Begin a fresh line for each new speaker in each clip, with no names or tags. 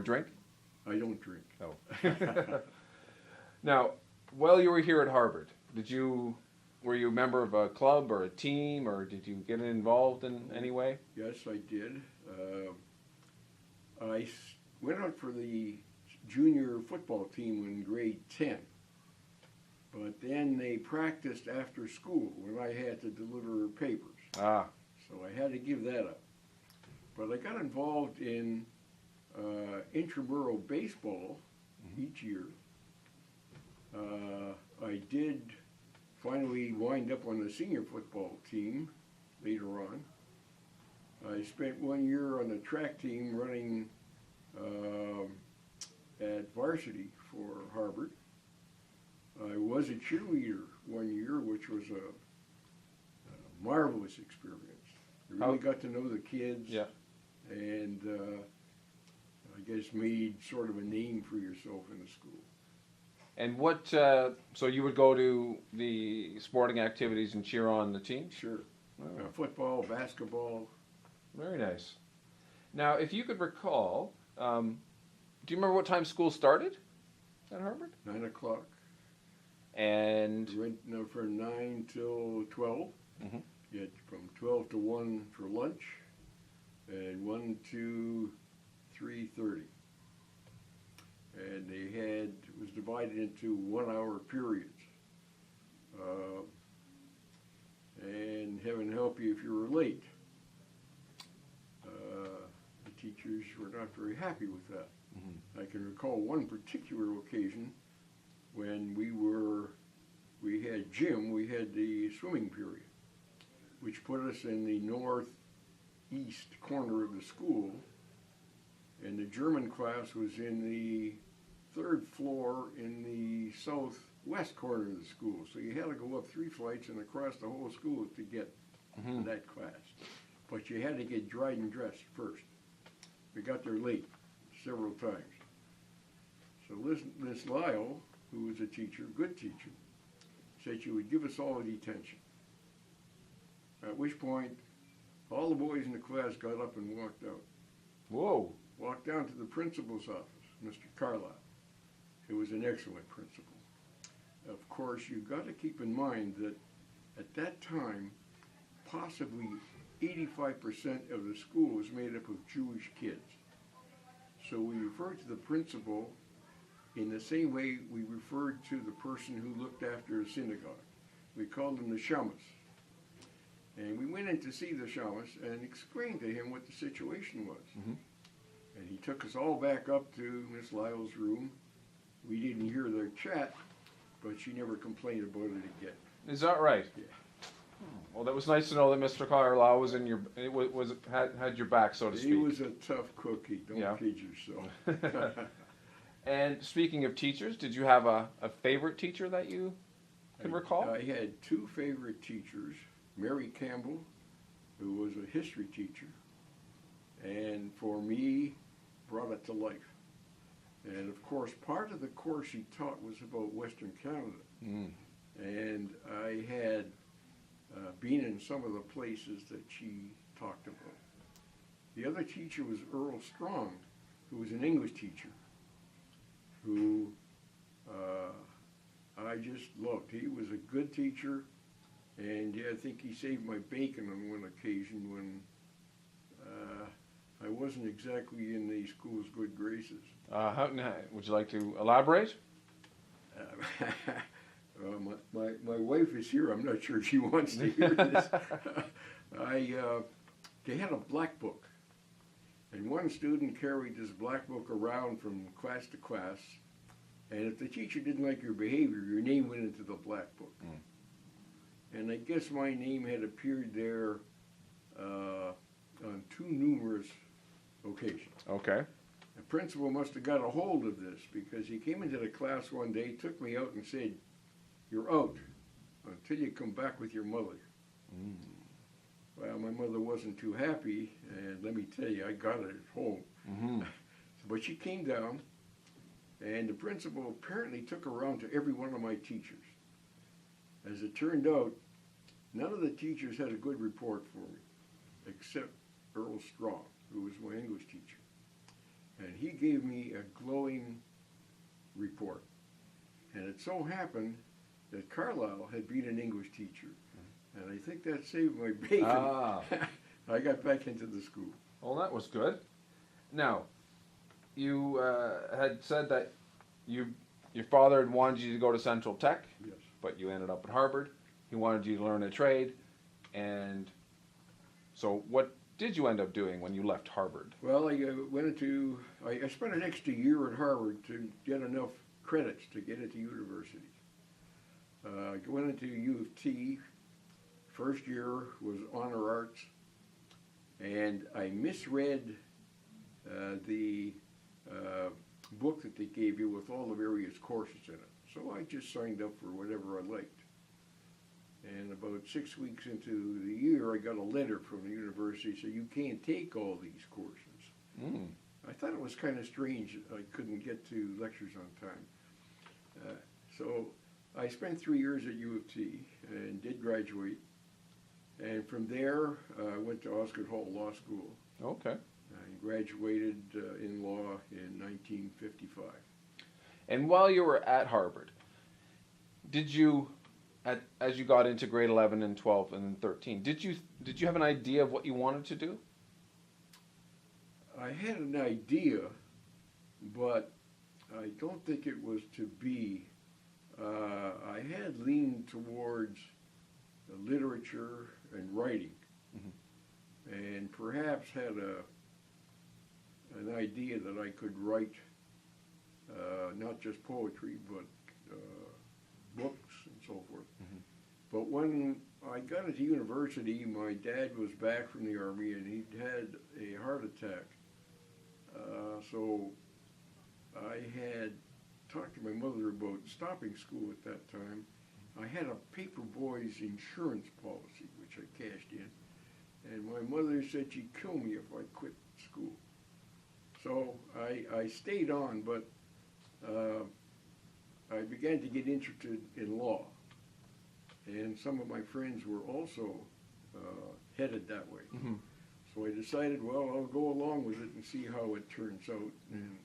a drink?
I don't drink.
Oh. Now, while you were here at Harvard, were you a member of a club or a team, or did you get involved in any way?
Yes, I did. Went out for the junior football team in grade 10. But then they practiced after school when I had to deliver papers.
Ah.
So I had to give that up. But I got involved in intramural baseball each year. I did finally wind up on the senior football team later on. I spent 1 year on the track team running at varsity for Harvard. I was a cheerleader 1 year, which was a marvelous experience. I really got to know the kids,
Yeah.
and I guess made sort of a name for yourself in the school.
And so you would go to the sporting activities and cheer on the team?
Sure.
Oh.
Football, basketball.
Very nice. Now, if you could recall, do you remember what time school started at Harvard?
9 o'clock.
And
Went from 9 till 12.
Mm-hmm.
You had from 12 to 1 for lunch, and 1 to 3:30. And it was divided into 1 hour periods. And heaven help you if you were late. The teachers were not very happy with that. Mm-hmm. I can recall one particular occasion when we had gym, we had the swimming period, which put us in the northeast corner of the school, and the German class was in the 3rd floor in the southwest corner of the school. So you had to go up 3 flights and across the whole school to get to that class. But you had to get dried and dressed first. We got there late several times. So Miss Lyle, who was a teacher, good teacher, said she would give us all a detention. At which point, all the boys in the class got up and walked out.
whoa.
Walked down to the principal's office, Mr. Carlisle, who was an excellent principal. Of course, you've got to keep in mind that at that time, possibly 85% of the school was made up of Jewish kids. So we referred to the principal in the same way we referred to the person who looked after a synagogue. We called him the shamus. And we went in to see the shamus and explained to him what the situation was. Mm-hmm. And he took us all back up to Miss Lyle's room. We didn't hear their chat, but she never complained about it again.
Is that right?
Yeah.
Well, that was nice to know that Mr. Carlisle was had your back, so to speak.
He was a tough cookie, don't kid yourself.
And speaking of teachers, did you have a favorite teacher that you can recall?
I had 2 favorite teachers, Mary Campbell, who was a history teacher, and for me, brought it to life. And of course, part of the course she taught was about Western Canada. Mm. And I had been in some of the places that she talked about. The other teacher was Earl Strong, who was an English teacher, who I just loved. He was a good teacher, and I think he saved my bacon on one occasion when I wasn't exactly in the school's good graces.
Would you like to elaborate?
My wife is here. I'm not sure if she wants to hear this. They had a black book, and one student carried this black book around from class to class, and if the teacher didn't like your behavior, your name went into the black book. Mm. And I guess my name had appeared there on 2 numerous occasions.
Okay.
The principal must have got a hold of this, because he came into the class one day, took me out and said, "You're out until you come back with your mother." Mm. Well, my mother wasn't too happy, and let me tell you, I got it at home. Mm-hmm. But she came down, and the principal apparently took her around to every one of my teachers. As it turned out, none of the teachers had a good report for me, except Earl Strong, who was my English teacher. and he gave me a glowing report. And it so happened that Carlisle had been an English teacher, and I think that saved my bacon.
Ah.
I got back into the school.
Well, that was good. Now, you had said that your father had wanted you to go to Central Tech,
Yes.
but you ended up at Harvard. He wanted you to learn a trade, and so what did you end up doing when you left Harvard?
Well, I spent an extra year at Harvard to get enough credits to get into university. I went into U of T. First year was honor arts, and I misread the book that they gave you with all the various courses in it. So I just signed up for whatever I liked. And about 6 weeks into the year, I got a letter from the university saying, you can't take all these courses.
Mm.
I thought it was kind of strange that I couldn't get to lectures on time. So I spent 3 years at U of T and did graduate. And from there, I went to Osgoode Hall Law School.
Okay.
I graduated in law in 1955.
And while you were at Harvard, did you, as you got into grade 11 and 12 and 13, did you have an idea of what you wanted to do?
I had an idea, but I don't think it was to be. I had leaned towards literature and writing, and perhaps had an idea that I could write not just poetry, but books and so forth. But when I got into university, my dad was back from the Army and he'd had a heart attack. So I had talked to my mother about stopping school at that time. I had a paper boy's insurance policy, which I cashed in. And my mother said she'd kill me if I quit school. So I stayed on, but I began to get interested in law. And some of my friends were also headed that way. So I decided, well, I'll go along with it and see how it turns out. And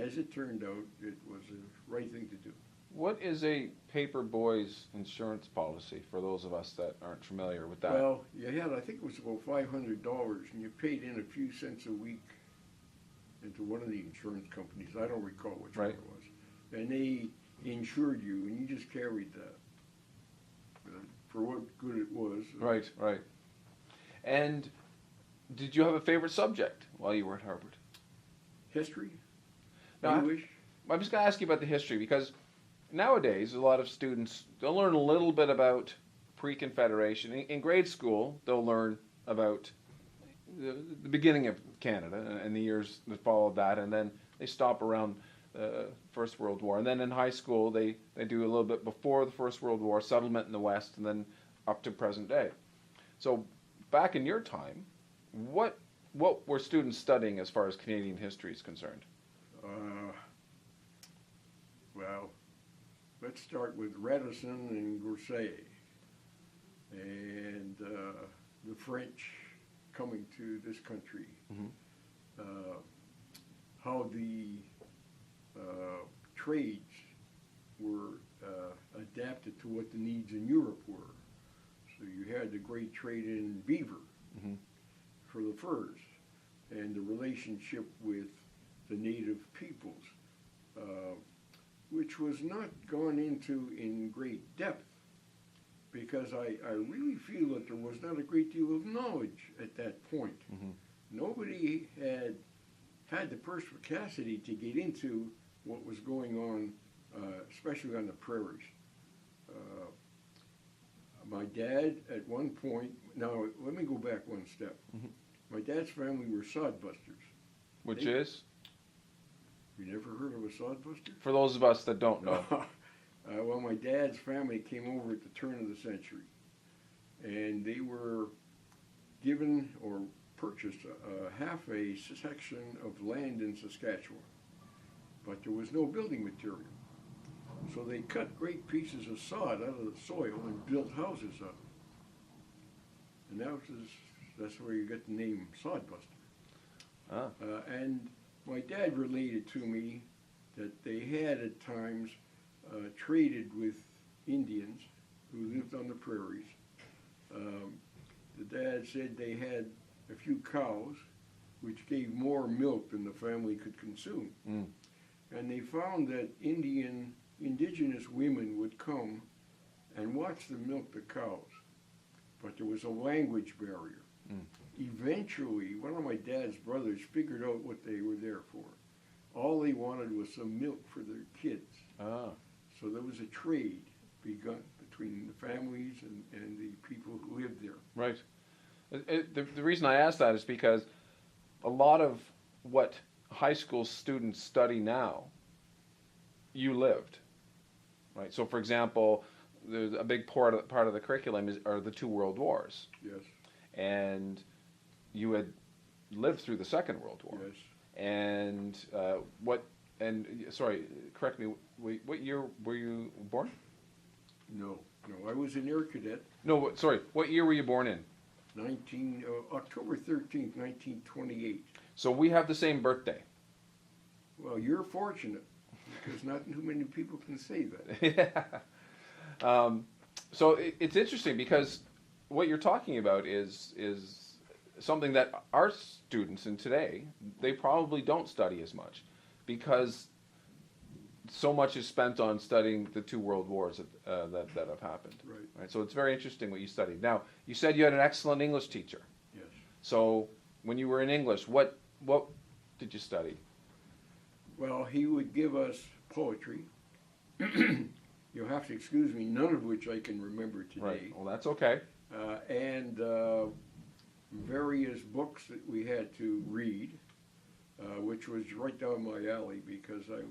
as it turned out, it was the right thing to do.
What is a paper boy's insurance policy for those of us that aren't familiar with that?
Well, you had, I think it was about $500, and you paid in a few cents a week into one of the insurance companies. I don't recall which one it was. And they insured you, and you just carried that for what good it was.
Right. And did you have a favorite subject while you were at Harvard?
History,
Now,
English.
I'm just going to ask you about the history, because nowadays a lot of students, they'll learn a little bit about pre-Confederation. In grade school, they'll learn about the beginning of Canada and the years that followed that, and then they stop around the First World War. And then in high school, they do a little bit before the First World War, settlement in the West, and then up to present day. So back in your time, what were students studying as far as Canadian history is concerned?
Well, let's start with Radisson and Grousset, and the French coming to this country. How the trades were adapted to what the needs in Europe were. So you had the great trade in beaver for the furs, and the relationship with the native peoples, which was not gone into in great depth, because I really feel that there was not a great deal of knowledge at that point. Nobody had the perspicacity to get into what was going on, especially on the prairies. My dad, at one point, now let me go back one step. My dad's family were sodbusters.
Which is?
You never heard of a sodbuster?
For those of us that don't know.
Well, my dad's family came over at the turn of the century, and they were given or purchased half a section of land in Saskatchewan, but there was no building material. So they cut great pieces of sod out of the soil and built houses out of it. And that's where you get the name sodbuster. And my dad related to me that they had at times traded with Indians who lived on the prairies. The dad said they had a few cows which gave more milk than the family could consume.
Mm.
And they found that indigenous women would come and watch them milk the cows. But there was a language barrier.
Mm.
Eventually, one of my dad's brothers figured out what they were there for. All they wanted was some milk for their kids.
Ah.
So there was a trade begun between the families and the people who lived there.
Right. The reason I ask that is because a lot of what high school students study now, you lived, right? So, for example, there's a big part of the curriculum are the two world wars.
Yes.
And you had lived through the Second World War.
Yes.
And sorry, correct me. What year were you born?
No, I was an air cadet.
No, sorry. What year were you born in?
October 13th, 1928.
So we have the same birthday.
Well, you're fortunate because not too many people can say that.
Yeah. So it's interesting because what you're talking about is something that our students in today, they probably don't study as much because so much is spent on studying the two world wars that have happened.
Right.
So it's very interesting what you studied. Now, you said you had an excellent English teacher.
Yes.
So when you were in English, what did you study?
Well, he would give us poetry. You'll have to excuse me, none of which I can remember today.
Right. Well, that's okay.
And various books that we had to read, which was right down my alley because I